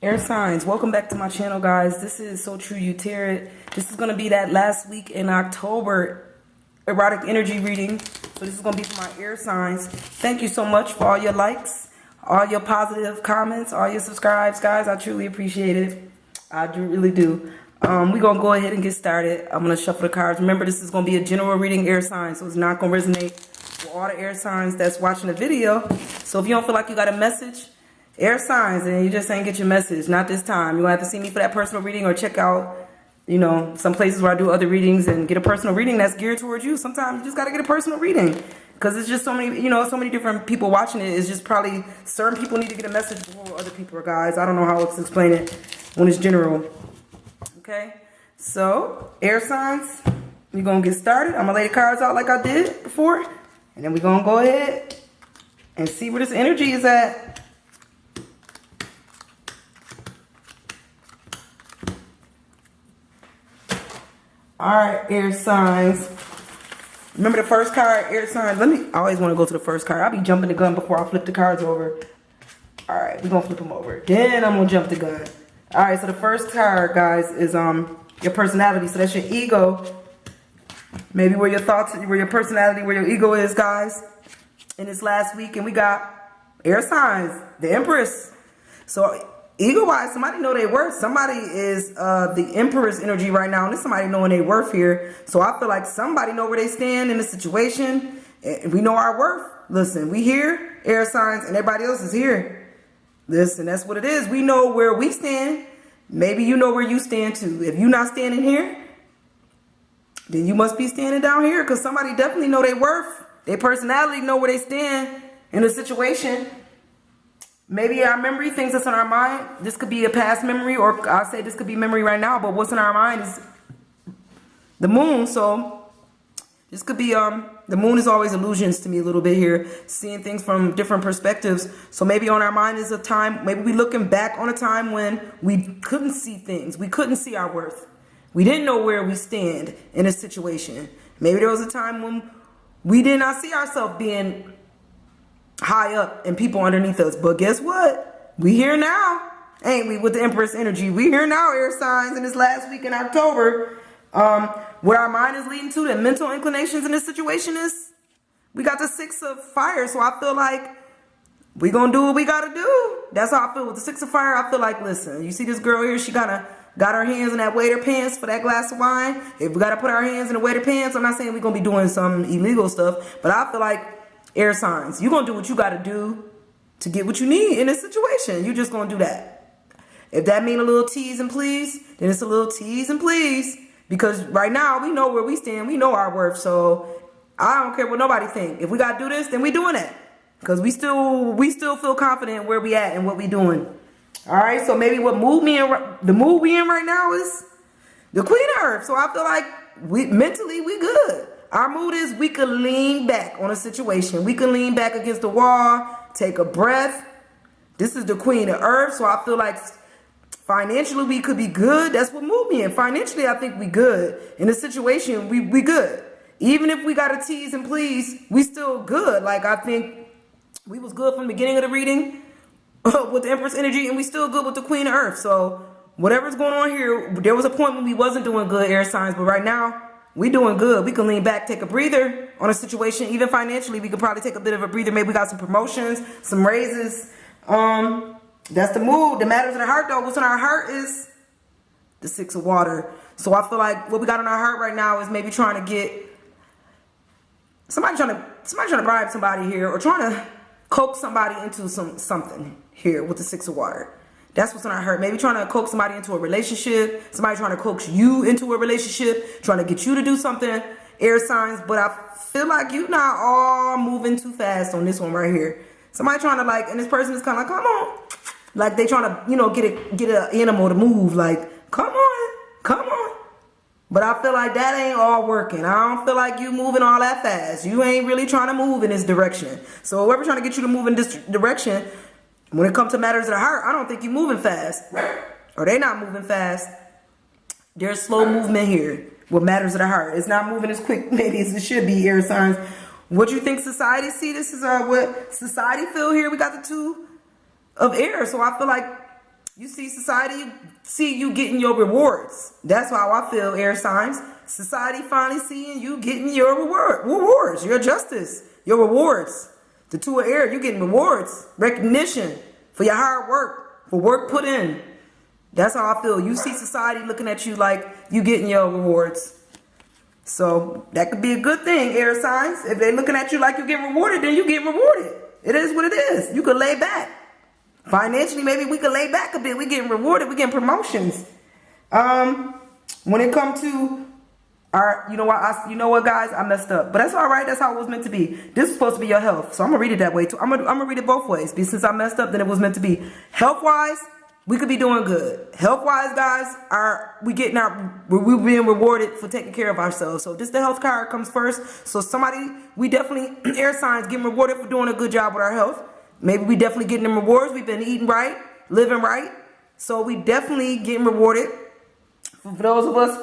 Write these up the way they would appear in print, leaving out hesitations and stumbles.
Air signs, welcome back to my channel, guys. This is So True You Tarot. This is going to be that last week in October erotic energy reading. So this is going to be for my air signs. Thank you so much for all your likes, all your positive comments, all your subscribes, guys. I truly appreciate it. I really do. We're going to go ahead and get started. I'm going to shuffle the cards. Remember, this is going to be a general reading, air signs, so it's not going to resonate with all the air signs that's watching the video. So if you don't feel like you got a message, air signs, and you just ain't get your message, not this time. You're going to have to see me for that personal reading or check out, you know, some places where I do other readings and get a personal reading that's geared towards you. Sometimes you just got to get a personal reading because it's just so many, you know, so many different people watching it. It's just probably certain people need to get a message before other people, guys. I don't know how else to explain it when it's general. Okay, so air signs, we're going to get started. I'm going to lay the cards out like I did before, and then we're going to go ahead and see where this energy is at. Alright, air signs. Remember the first card, air signs. I always want to go to the first card. I'll be jumping the gun before I flip the cards over. Alright, we're going to flip them over. Then I'm going to jump the gun. Alright, so the first card, guys, is your personality. So that's your ego. Maybe where your thoughts, where your personality, where your ego is, guys. In this last week. And we got air signs, the Empress. So ego-wise, somebody know their worth. Somebody is the Emperor's energy right now, and there's somebody knowing their worth here. So I feel like somebody know where they stand in the situation. We know our worth. Listen, we here, air signs, and everybody else is here. Listen, that's what it is. We know where we stand. Maybe you know where you stand too. If you're not standing here, then you must be standing down here, because somebody definitely know their worth. Their personality know where they stand in a situation. Maybe our memory, things that's on our mind. This could be a past memory, or I'll say this could be memory right now, but what's in our mind is the moon. So this could be, the moon is always illusions to me a little bit here, seeing things from different perspectives. So maybe on our mind is a time, maybe we looking back on a time when we couldn't see things. We couldn't see our worth. We didn't know where we stand in a situation. Maybe there was a time when we did not see ourselves being high up and people underneath us. But guess what? We here now, ain't we, with the Empress energy? We here now, air signs, in this last week in October. What our mind is leading to, the mental inclinations in this situation is, we got the Six of Fire. So I feel like we gonna do what we gotta do. That's how I feel with the Six of Fire. I feel like, listen, you see this girl here, she got her hands in that waiter pants for that glass of wine. If we gotta put our hands in the waiter pants, I'm not saying we're gonna be doing some illegal stuff, but I feel like air signs, you're going to do what you got to do to get what you need in this situation. You're just going to do that. If that mean a little tease and please, then it's a little tease and please. Because right now, we know where we stand. We know our worth. So I don't care what nobody think. If we got to do this, then we doing it. Because we still feel confident where we at and what we doing. All right. So maybe what mood the mood we in right now is the Queen of Earth. So I feel like mentally we good. Our mood is we could lean back on a situation. We can lean back against the wall, take a breath. This is the Queen of Earth, so I feel like financially we could be good. That's what moved me in. Financially, I think we good. In a situation, we good. Even if we got to tease and please, we still good. Like, I think we was good from the beginning of the reading with the Empress energy, and we still good with the Queen of Earth. So whatever's going on here, there was a point when we wasn't doing good, air signs, but right now, we doing good. We can lean back, take a breather on a situation. Even financially, we could probably take a bit of a breather. Maybe we got some promotions, some raises. That's the mood. The matters of the heart, though. What's in our heart is the Six of Water. So I feel like what we got in our heart right now is maybe trying to get somebody trying to bribe somebody here, or trying to coax somebody into something here with the Six of Water. That's what's in our heart. Maybe trying to coax somebody into a relationship. Somebody trying to coax you into a relationship. Trying to get you to do something. Air signs. But I feel like you're not all moving too fast on this one right here. Somebody trying to, like, and this person is kind of like, come on. Like they trying to, you know, get an animal to move. Like, come on. Come on. But I feel like that ain't all working. I don't feel like you moving all that fast. You ain't really trying to move in this direction. So whoever trying to get you to move in this direction, when it comes to matters of the heart, I don't think you're moving fast. Or they not moving fast. There's slow movement here with matters of the heart. It's not moving as quick maybe as it should be, air signs. What you think society see? This is what society feel here. We got the Two of Air. So I feel like You see society, see you getting your rewards. That's how I feel, air signs. Society finally seeing you getting your rewards, your justice, your rewards. The two of air, you getting rewards, recognition for your hard work, for work put in. That's how I feel. You see society looking at you like you getting your rewards. So that could be a good thing, air signs. If they're looking at you like you're getting rewarded, then you get rewarded. It is what it is. You could lay back. Financially, maybe we could lay back a bit. We getting rewarded. We getting promotions. When it comes to our, you know what, guys, I messed up, but that's all right. That's how it was meant to be. This is supposed to be your health, so I'm gonna read it that way too. I'm gonna read it both ways. Because since I messed up, then it was meant to be. Health wise, we could be doing good. Health wise, guys, we're being rewarded for taking care of ourselves. So this the health card comes first. So we definitely air signs getting rewarded for doing a good job with our health. Maybe we definitely getting them rewards. We've been eating right, living right. So we definitely getting rewarded. For those of us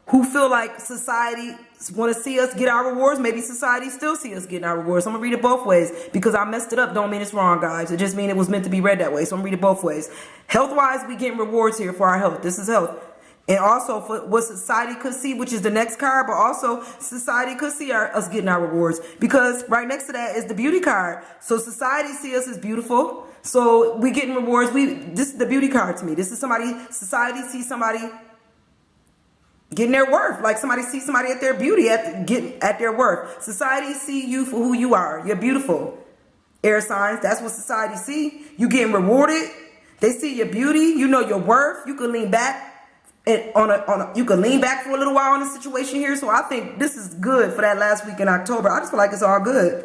who feel like society want to see us get our rewards, maybe society still see us getting our rewards. So I'm going to read it both ways. Because I messed it up don't mean it's wrong, guys. It just means it was meant to be read that way. So I'm going to read it both ways. Health-wise, we getting rewards here for our health. This is health. And also for what society could see, which is the next card, but also society could see us getting our rewards. Because right next to that is the beauty card. So society see us as beautiful. So we getting rewards. This is the beauty card to me. This is society sees somebody getting their worth. Like somebody sees somebody at their beauty, at their worth. Society see you for who you are. You're beautiful. Air signs, that's what society see. You getting rewarded. They see your beauty. You know your worth. You can lean back. You can lean back for a little while on the situation here. So I think this is good for that last week in October. I just feel like it's all good.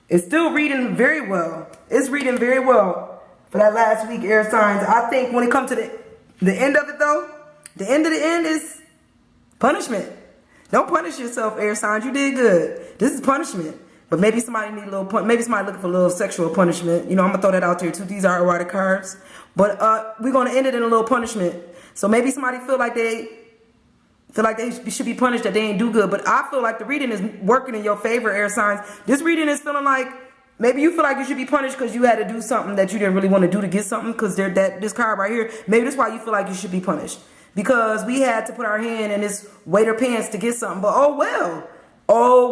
It's still reading very well. It's reading very well for that last week, air signs. I think when it comes to the end of it though, the end of the end is punishment. Don't punish yourself, air signs. You did good. This is punishment. But maybe somebody need a little maybe somebody looking for a little sexual punishment. You know, I'm gonna throw that out there too. These are erotic cards. But we're gonna end it in a little punishment. So maybe somebody feel like they should be punished, that they ain't do good. But I feel like the reading is working in your favor, air signs. This reading is feeling like maybe you feel like you should be punished because you had to do something that you didn't really want to do to get something. Because this card right here, maybe that's why you feel like you should be punished. Because we had to put our hand in this waiter pants to get something. But oh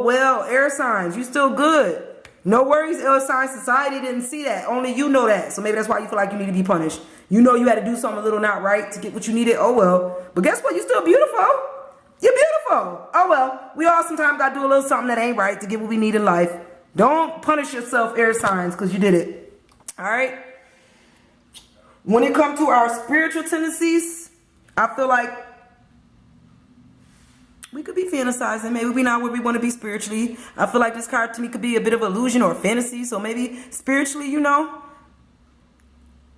well, air signs, you still good. No worries, air signs. Society didn't see that. Only you know that. So maybe that's why you feel like you need to be punished. You know you had to do something a little not right to get what you needed. Oh well. But guess what? You're still beautiful. You're beautiful. Oh well. We all sometimes got to do a little something that ain't right to get what we need in life. Don't punish yourself, air signs, because you did it. All right. When it comes to our spiritual tendencies, I feel like we could be fantasizing. Maybe we're not where we want to be spiritually. I feel like this card to me could be a bit of illusion or fantasy. So maybe spiritually, you know,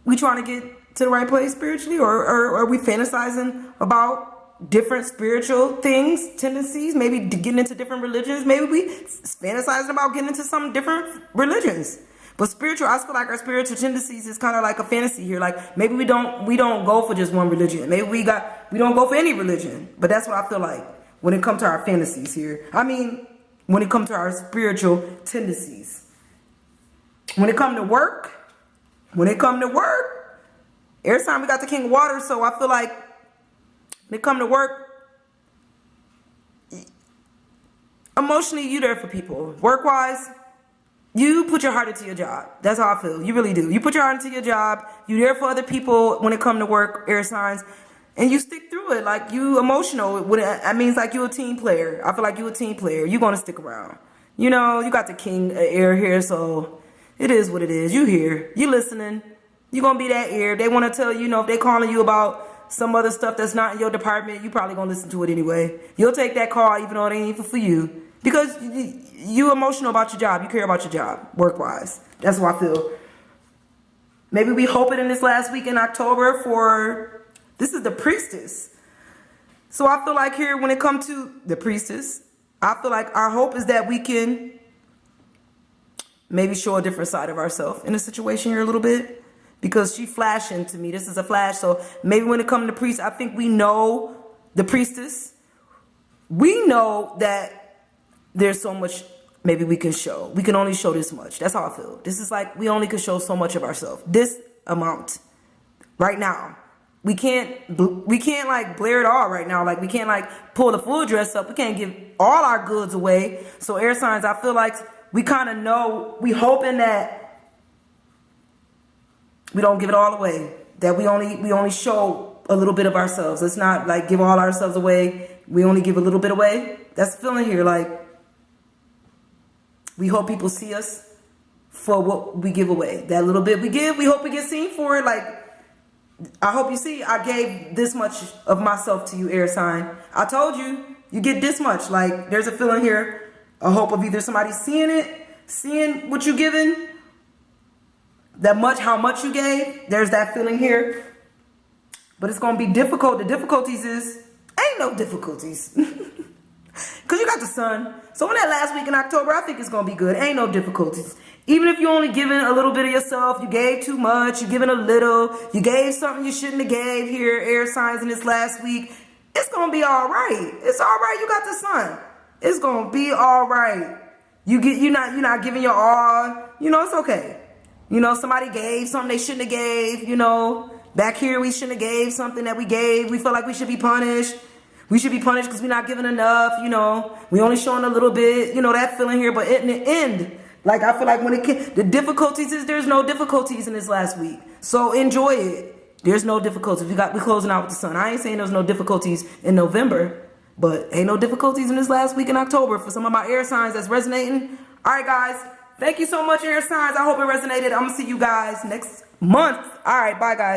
we trying to get to the right place spiritually, or are we fantasizing about different spiritual things, tendencies, maybe getting into different religions. Maybe we fantasizing about getting into some different religions. But spiritual, I feel like our spiritual tendencies is kind of like a fantasy here. Like maybe we don't go for just one religion. Maybe we don't go for any religion. But that's what I feel like when it comes to our fantasies here. I mean, when it comes to our spiritual tendencies. When it comes to work, every time we got the King of Water, so I feel like when it comes to work, emotionally, you there for people. Work-wise, you put your heart into your job. That's how I feel. You really do. You put your heart into your job. You there for other people when it comes to work, air signs. And you stick through it. Like, you emotional. That means like you a team player. I feel like you a team player. You going to stick around. You know, you got the King air here, so it is what it is. You here. You listening. You going to be that ear. They want to tell you, if they calling you about some other stuff that's not in your department, you probably going to listen to it anyway. You'll take that call even though it ain't even for you. Because you emotional about your job. You care about your job, work-wise. That's what I feel. Maybe we hope it in this last week in October for... This is the Priestess. So I feel like here, when it comes to the Priestess, I feel like our hope is that we can maybe show a different side of ourselves in the situation here a little bit. Because she flashing to me. This is a flash. So maybe when it comes to Priest, I think we know the Priestess. We know that there's so much maybe we can show. We can only show this much. That's how I feel. This is like we only can show so much of ourselves. This amount. right now. We can't like blare it all right now. Like we can't like pull the full dress up. We can't give all our goods away. So air signs, I feel like we kind of know, we hoping that we don't give it all away. That we only show a little bit of ourselves. Let's not like give all ourselves away. We only give a little bit away. That's the feeling here. Like we hope people see us for what we give away. That little bit we give, we hope we get seen for it. Like, I hope you see I gave this much of myself to you, air sign. I told you, you get this much. Like, there's a feeling here, a hope of either somebody seeing it, seeing what you given, that much, how much you gave. There's that feeling here. But it's going to be difficult. The difficulties is, ain't no difficulties. Because you got the sun. So in that last week in October, I think it's going to be good. Ain't no difficulties. Even if you only giving a little bit of yourself, you gave too much, you giving a little, you gave something you shouldn't have gave here, air signs in this last week, it's going to be all right. It's all right. You got the sun. It's going to be all right. You're not giving your all. You know, it's okay. You know, somebody gave something they shouldn't have gave. You know, back here we shouldn't have gave something that we gave. We feel like we should be punished. We should be punished because we're not giving enough. You know, we only showing a little bit. You know, that feeling here. But in the end, like, I feel like when the difficulties is there's no difficulties in this last week. So enjoy it. There's no difficulties. We closing out with the sun. I ain't saying there's no difficulties in November, but ain't no difficulties in this last week in October for some of my air signs that's resonating. All right, guys. Thank you so much, air signs. I hope it resonated. I'm going to see you guys next month. All right. Bye, guys.